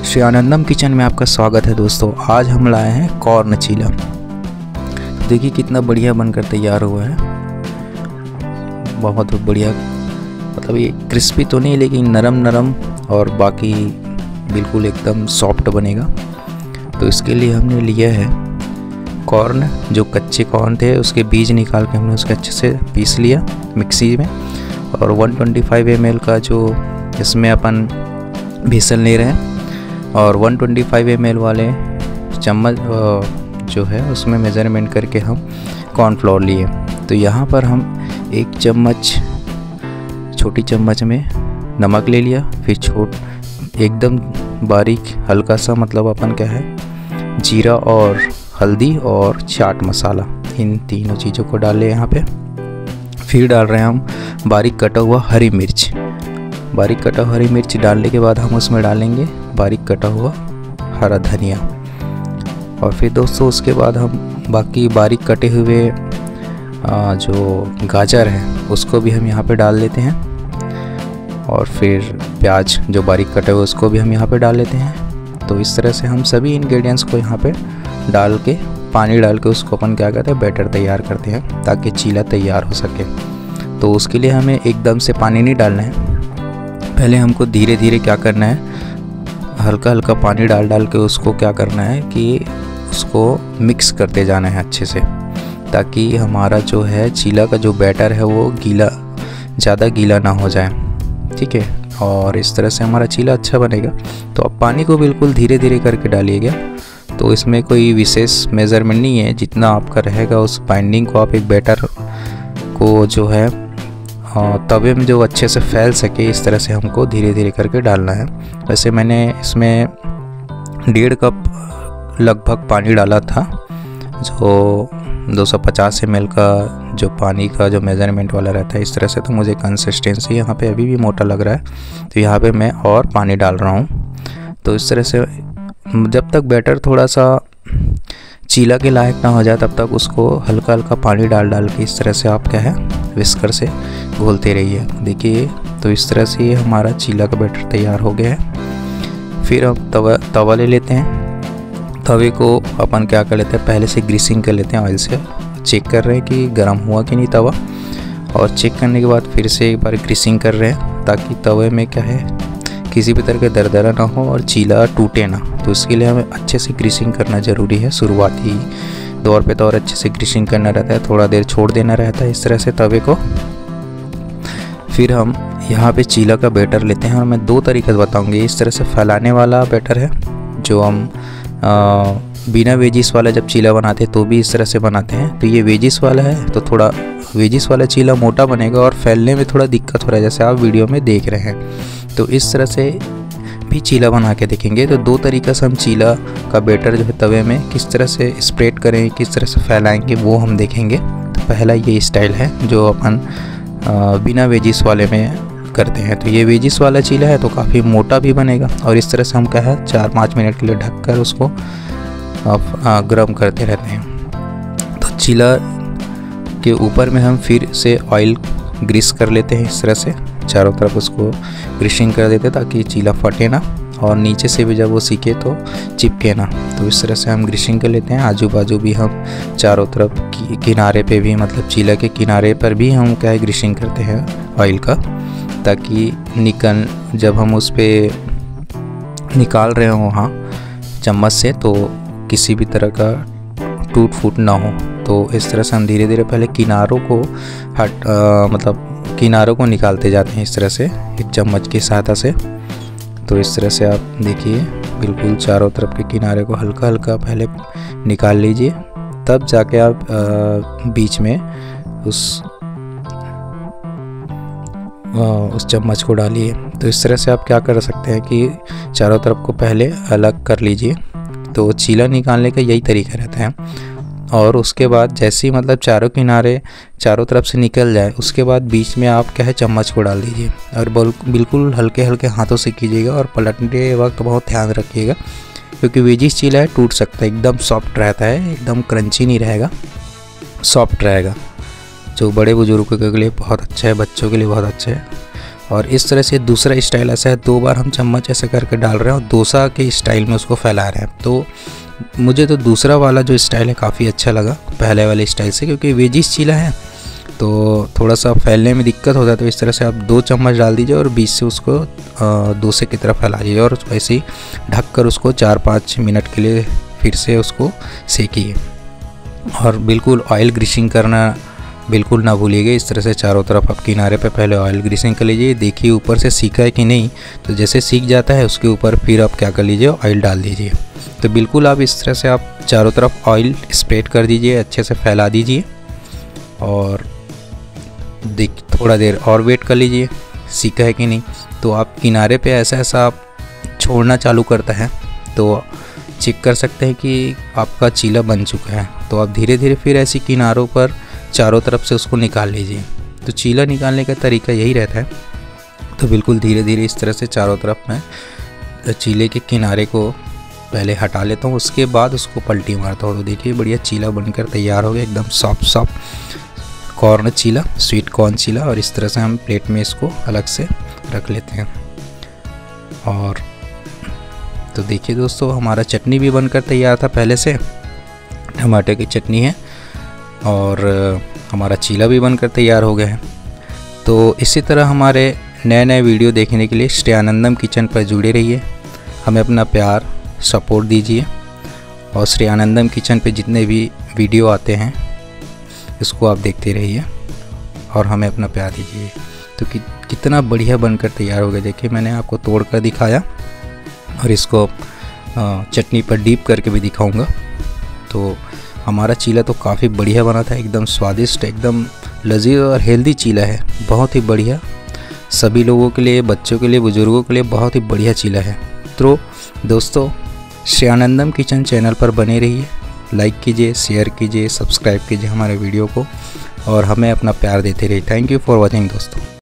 श्री आनंदम kitchen में आपका स्वागत है दोस्तों। आज हम लाए हैं कॉर्न चीला। तो देखिए कितना बढ़िया बनकर तैयार हुआ है, बहुत बढ़िया। मतलब ये क्रिस्पी तो नहीं लेकिन नरम नरम और बाकी बिल्कुल एकदम सॉफ्ट बनेगा। तो इसके लिए हमने लिया है कॉर्न, जो कच्चे कॉर्न थे उसके बीज निकाल के हमने उसके अच्छे से पीस लिया मिक्सी में। और 125 ml का जो इसमें अपन बेसन ले रहे हैं और 125 ml वाले चम्मच जो है उसमें मेज़रमेंट करके हम कॉर्नफ्लोर लिए। तो यहाँ पर हम एक चम्मच छोटी चम्मच में नमक ले लिया, फिर एकदम बारीक हल्का सा, मतलब अपन क्या है, जीरा और हल्दी और चाट मसाला, इन तीनों चीज़ों को डाल ले यहाँ पे। फिर डाल रहे हैं हम बारीक कटा हुआ हरी मिर्च। बारीक कटा हरी मिर्च डालने के बाद हम उसमें डालेंगे बारीक कटा हुआ हरा धनिया। और फिर दोस्तों उसके बाद हम बाकी बारीक कटे हुए जो गाजर है उसको भी हम यहाँ पे डाल लेते हैं। और फिर प्याज जो बारीक कटे हुए उसको भी हम यहाँ पे डाल लेते हैं। तो इस तरह से हम सभी इंग्रेडिएंट्स को यहाँ पे डाल के पानी डाल के उसको अपन क्या करते हैं, बैटर तैयार करते हैं ताकि चीला तैयार हो सके। तो उसके लिए हमें एकदम से पानी नहीं डालना है, पहले हमको धीरे धीरे क्या करना है, हल्का हल्का पानी डाल डाल के उसको क्या करना है कि उसको मिक्स करते जाना है अच्छे से, ताकि हमारा जो है चीला का जो बैटर है वो ज़्यादा गीला ना हो जाए। ठीक है, और इस तरह से हमारा चीला अच्छा बनेगा। तो अब पानी को बिल्कुल धीरे धीरे करके डालिएगा। तो इसमें कोई विशेष मेज़रमेंट नहीं है, जितना आपका रहेगा उस बाइंडिंग को आप एक बैटर को जो है तवे में जो अच्छे से फैल सके, इस तरह से हमको धीरे धीरे करके डालना है। वैसे मैंने इसमें 1.5 कप लगभग पानी डाला था, जो 250 ml का जो पानी का जो मेज़रमेंट वाला रहता है। इस तरह से तो मुझे कंसिस्टेंसी यहाँ पे अभी भी मोटा लग रहा है, तो यहाँ पे मैं और पानी डाल रहा हूँ। तो इस तरह से जब तक बैटर थोड़ा सा चीला के लायक ना हो जाए तब तक उसको हल्का हल्का पानी डाल डाल के इस तरह से आप क्या है विस्कर से घोलते रहिए। देखिए तो इस तरह से ये हमारा चीला का बैटर तैयार हो गया है। फिर हम तवा ले लेते हैं। तवे को अपन क्या कर लेते हैं, पहले से ग्रीसिंग कर लेते हैं ऑयल से। चेक कर रहे हैं कि गर्म हुआ कि नहीं तवा, और चेक करने के बाद फिर से एक बार ग्रीसिंग कर रहे हैं ताकि तवे में क्या है किसी भी तरह का दरदरा ना हो और चीला टूटे ना। तो इसके लिए हमें अच्छे से ग्रीसिंग करना ज़रूरी है। शुरुआती दौर पे तो और अच्छे से ग्रीसिंग करना रहता है, थोड़ा देर छोड़ देना रहता है इस तरह से तवे को। फिर हम यहाँ पे चीला का बैटर लेते हैं और मैं 2 तरीके बताऊँगी। इस तरह से फैलाने वाला बैटर है, जो हम बिना वेजिस वाला जब चीला बनाते हैं तो भी इस तरह से बनाते हैं। तो ये वेजिस वाला है, तो थोड़ा वेजिस वाला चीला मोटा बनेगा और फैलने में थोड़ा दिक्कत हो रहा है, जैसे आप वीडियो में देख रहे हैं। तो इस तरह से भी चीला बना के देखेंगे। तो 2 तरीक़ा से हम चीला का बैटर जो है तवे में किस तरह से स्प्रेड करें, किस तरह से फैलाएंगे, वो हम देखेंगे। तो पहला ये स्टाइल है जो अपन बिना वेजिस वाले में करते हैं। तो ये वेजिस वाला चीला है तो काफ़ी मोटा भी बनेगा। और इस तरह से हम क्या है 4-5 मिनट के लिए ढककर उसको गर्म करते रहते हैं। तो चीला के ऊपर में हम फिर से ऑयल ग्रीस कर लेते हैं, इस तरह से चारों तरफ उसको ग्रीसिंग कर देते हैं ताकि चीला फटे ना, और नीचे से भी जब वो सीखे तो चिपके ना। तो इस तरह से हम ग्रीसिंग कर लेते हैं। आजू बाजू भी हम चारों तरफ किनारे पे भी, मतलब चीला के किनारे पर भी हम क्या है ग्रीसिंग करते हैं ऑयल का, ताकि जब हम उस पर निकाल रहे हों वहाँ चम्मच से तो किसी भी तरह का टूट फूट ना हो। तो इस तरह से हम धीरे धीरे पहले किनारों को मतलब किनारों को निकालते जाते हैं इस तरह से एक चम्मच की सहायता से। तो इस तरह से आप देखिए बिल्कुल चारों तरफ के किनारे को हल्का हल्का पहले निकाल लीजिए, तब जाके आप बीच में उस चम्मच को डालिए। तो इस तरह से आप क्या कर सकते हैं कि चारों तरफ को पहले अलग कर लीजिए। तो चीला निकालने का यही तरीका रहता है। और उसके बाद जैसे ही मतलब चारों किनारे चारों तरफ से निकल जाए, उसके बाद बीच में आप क्या है चम्मच को डाल दीजिए और बिल्कुल हल्के हल्के हाथों से कीजिएगा। और पलटने वक्त बहुत ध्यान रखिएगा, क्योंकि वेजिस चीला है टूट सकता है। एकदम सॉफ्ट रहता है, एकदम क्रंची नहीं रहेगा, सॉफ्ट रहेगा, जो बड़े बुजुर्गों के लिए बहुत अच्छा है, बच्चों के लिए बहुत अच्छा है। और इस तरह से दूसरा स्टाइल ऐसा है, 2 बार हम चम्मच ऐसे करके डाल रहे हैं और डोसा के स्टाइल में उसको फैला रहे हैं। तो मुझे तो दूसरा वाला जो स्टाइल है काफ़ी अच्छा लगा पहले वाले स्टाइल से, क्योंकि वेजिस चीला है तो थोड़ा सा फैलने में दिक्कत होता है। तो इस तरह से आप 2 चम्मच डाल दीजिए और बीच से उसको डोसे की तरफ फैला दीजिए और वैसे ही ढककर उसको 4-5 मिनट के लिए फिर से उसको सेकिए। और बिल्कुल ऑयल ग्रीसिंग करना बिल्कुल ना भूलिएगा। इस तरह से चारों तरफ आप किनारे पे पहले ऑयल ग्रीसिंग कर लीजिए। देखिए ऊपर से सीखा है कि नहीं, तो जैसे सीख जाता है उसके ऊपर फिर आप क्या कर लीजिए, ऑयल डाल दीजिए। तो बिल्कुल आप इस तरह से आप चारों तरफ ऑयल स्प्रेड कर दीजिए, अच्छे से फैला दीजिए और थोड़ा देर और वेट कर लीजिए सीखा है कि नहीं। तो आप किनारे पे ऐसा ऐसा आप छोड़ना चालू करता है तो चेक कर सकते हैं कि आपका चीला बन चुका है। तो आप धीरे धीरे फिर ऐसी किनारों पर चारों तरफ से उसको निकाल लीजिए। तो चीला निकालने का तरीका यही रहता है। तो बिल्कुल धीरे धीरे इस तरह से चारों तरफ मैं चीले के किनारे को पहले हटा लेता हूँ, उसके बाद उसको पलटी मारता हूँ। तो देखिए बढ़िया चीला बनकर तैयार हो गया, एकदम सॉफ्ट कॉर्न चीला, स्वीट कॉर्न चीला। और इस तरह से हम प्लेट में इसको अलग से रख लेते हैं। और तो देखिए दोस्तों हमारा चटनी भी बनकर तैयार था पहले से, टमाटर की चटनी है और हमारा चीला भी बनकर तैयार हो गया है। तो इसी तरह हमारे नए नए वीडियो देखने के लिए श्री आनंदम किचन पर जुड़े रहिए, हमें अपना प्यार सपोर्ट दीजिए और श्री आनंदम किचन पे जितने भी वीडियो आते हैं इसको आप देखते रहिए और हमें अपना प्यार दीजिए। तो कितना बढ़िया बनकर तैयार हो गया। देखिए मैंने आपको तोड़ कर दिखाया और इसको चटनी पर डीप करके भी दिखाऊंगा। तो हमारा चीला तो काफ़ी बढ़िया बना था, एकदम स्वादिष्ट, एकदम लजीज और हेल्दी चीला है, बहुत ही बढ़िया। सभी लोगों के लिए, बच्चों के लिए, बुज़ुर्गों के लिए बहुत ही बढ़िया चीला है। तो दोस्तों श्री आनंदम किचन चैनल पर बने रहिए, लाइक कीजिए, शेयर कीजिए, सब्सक्राइब कीजिए हमारे वीडियो को और हमें अपना प्यार देते रहिए। थैंक यू फॉर वॉचिंग दोस्तों।